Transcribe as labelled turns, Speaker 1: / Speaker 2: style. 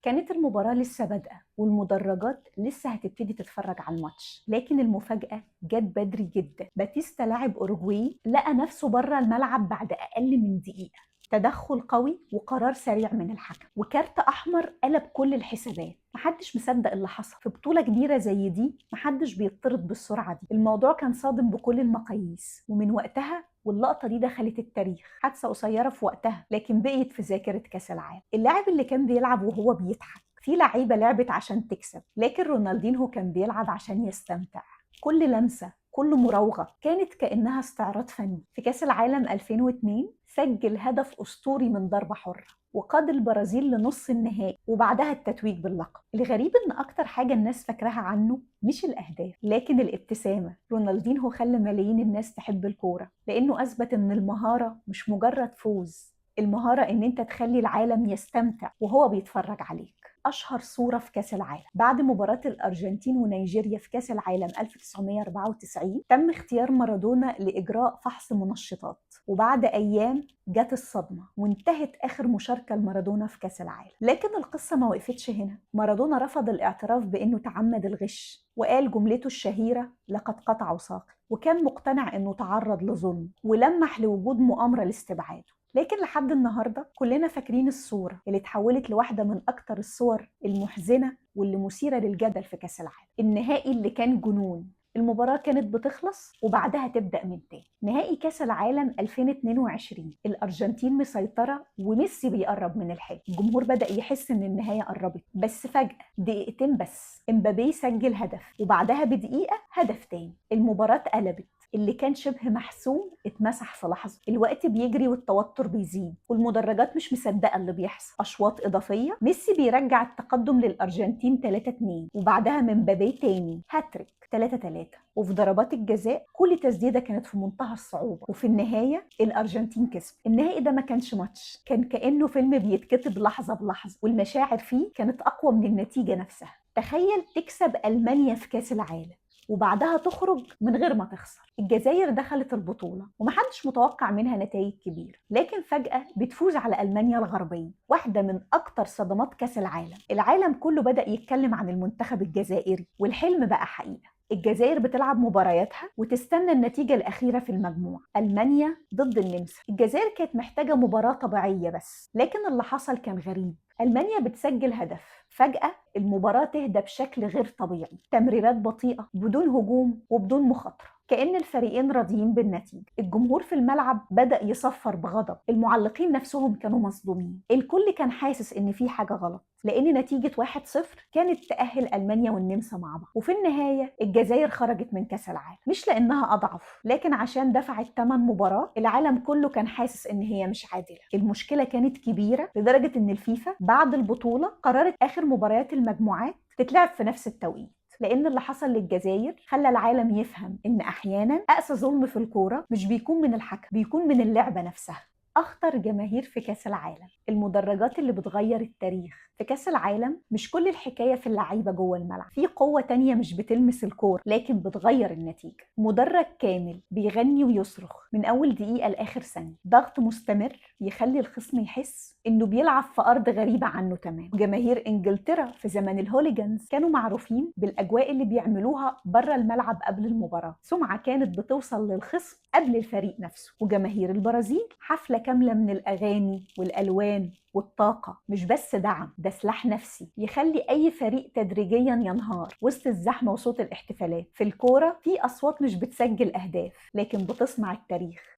Speaker 1: كانت المباراة لسه بادئة والمدرجات لسه هتبتدي تتفرج على الماتش، لكن المفاجأة جت بدري جدا. باتيستا لاعب أوروجواي لقى نفسه بره الملعب بعد أقل من دقيقة. تدخل قوي وقرار سريع من الحكم وكارت أحمر قلب كل الحسابات. محدش مصدق اللي حصل في بطولة كبيرة زي دي. محدش بيطرد بالسرعة دي. الموضوع كان صادم بكل المقاييس، ومن وقتها واللقطة دي دخلت التاريخ. حادثة قصيرة في وقتها لكن بقيت في ذاكرة كأس العالم. اللاعب اللي كان بيلعب وهو بيضحك. في لعيبة لعبت عشان تكسب، لكن رونالدينهو كان بيلعب عشان يستمتع. كل لمسة، كل مراوغة كانت كأنها استعراض فني. في كأس العالم 2002 سجل هدف أسطوري من ضربة حرة وقاد البرازيل لنص النهائي وبعدها التتويج باللقب. الغريب ان اكتر حاجة الناس فاكراها عنه مش الاهداف لكن الابتسامة. رونالدينهو خلى ملايين الناس تحب الكورة لانه اثبت ان المهارة مش مجرد فوز. المهارة ان انت تخلي العالم يستمتع وهو بيتفرج عليك. أشهر صورة في كأس العالم بعد مباراة الأرجنتين ونيجيريا في كأس العالم 1994 تم اختيار مارادونا لإجراء فحص منشطات، وبعد أيام جت الصدمة وانتهت آخر مشاركة لمارادونا في كأس العالم. لكن القصة ما وقفتش هنا. مارادونا رفض الاعتراف بأنه تعمد الغش وقال جملته الشهيرة لقد قطعوا ساقي، وكان مقتنع أنه تعرض لظلم ولمح لوجود مؤامرة لاستبعاده. لكن لحد النهاردة كلنا فاكرين الصورة اللي اتحولت لواحدة من أكتر الصور المحزنة واللي مثيرة للجدل في كأس العالم. النهائي اللي كان جنون. المباراة كانت بتخلص وبعدها تبدأ من تاني. نهائي كأس العالم 2022 الأرجنتين مسيطرة وميسي بيقرب من الحلم. الجمهور بدأ يحس إن النهاية قربت، بس فجأة دقيقتين بس امبابي سجل هدف وبعدها بدقيقة هدف تاني. المباراة اتقلبت. اللي كان شبه محسوم اتمسح في لحظة. الوقت بيجري والتوتر بيزيد والمدرجات مش مصدقة اللي بيحصل. أشواط إضافية، ميسي بيرجع التقدم للأرجنتين 3-2 وبعدها من مبابي تاني هاتريك 3-3. وفي ضربات الجزاء كل تسديدة كانت في منتهى الصعوبة، وفي النهاية الأرجنتين كسب. النهائي ده ما كانش ماتش، كان كأنه فيلم بيتكتب لحظة بلحظة، والمشاعر فيه كانت أقوى من النتيجة نفسها. تخيل تكسب ألمانيا في كأس العالم وبعدها تخرج من غير ما تخسر. الجزائر دخلت البطولة ومحدش متوقع منها نتائج كبيرة، لكن فجأة بتفوز على ألمانيا الغربية، واحدة من أكتر صدمات كأس العالم. العالم كله بدأ يتكلم عن المنتخب الجزائري والحلم بقى حقيقة. الجزائر بتلعب مبارياتها وتستنى النتيجة الأخيرة في المجموعة، ألمانيا ضد النمسا. الجزائر كانت محتاجة مباراة طبيعية بس، لكن اللي حصل كان غريب. ألمانيا بتسجل هدف، فجأة المباراة تهدى بشكل غير طبيعي. تمريرات بطيئة بدون هجوم وبدون مخاطرة، كأن الفريقين راضيين بالنتيجة. الجمهور في الملعب بدأ يصفر بغضب. المعلقين نفسهم كانوا مصدومين. الكل كان حاسس إن في حاجة غلط، لأن نتيجة 1-0 كانت تأهل ألمانيا والنمسا مع بعض. وفي النهاية الجزائر خرجت من كأس العالم، مش لأنها أضعف لكن عشان دفعت ثمن مباراة العالم كله كان حاسس إن هي مش عادلة. المشكلة كانت كبيرة لدرجة إن الفيفا بعد البطولة قررت آخر مباريات المجموعات تتلعب في نفس التوقيت، لأن اللي حصل للجزائر خلى العالم يفهم إن أحيانا أقسى ظلم في الكورة مش بيكون من الحكم، بيكون من اللعبة نفسها. أخطر جماهير في كأس العالم، المدرجات اللي بتغير التاريخ. في كأس العالم مش كل الحكاية في اللعيبة جوه الملعب، في قوة تانية مش بتلمس الكورة لكن بتغير النتيجة. مدرج كامل بيغني ويصرخ من أول دقيقة لآخر ثانية، ضغط مستمر يخلي الخصم يحس إنه بيلعب في أرض غريبة عنه تمام. جماهير إنجلترا في زمن الهوليجانز كانوا معروفين بالأجواء اللي بيعملوها بره الملعب قبل المباراة. سمعة كانت بتوصل للخصم قبل الفريق نفسه. وجماهير البرازيل حفلة كاملة من الأغاني والألوان والطاقة. مش بس دعم، ده سلاح نفسي يخلي أي فريق تدريجيا ينهار وسط الزحمة وصوت الاحتفالات. في الكورة في أصوات مش بتسجل أهداف لكن بتصنع التاريخ.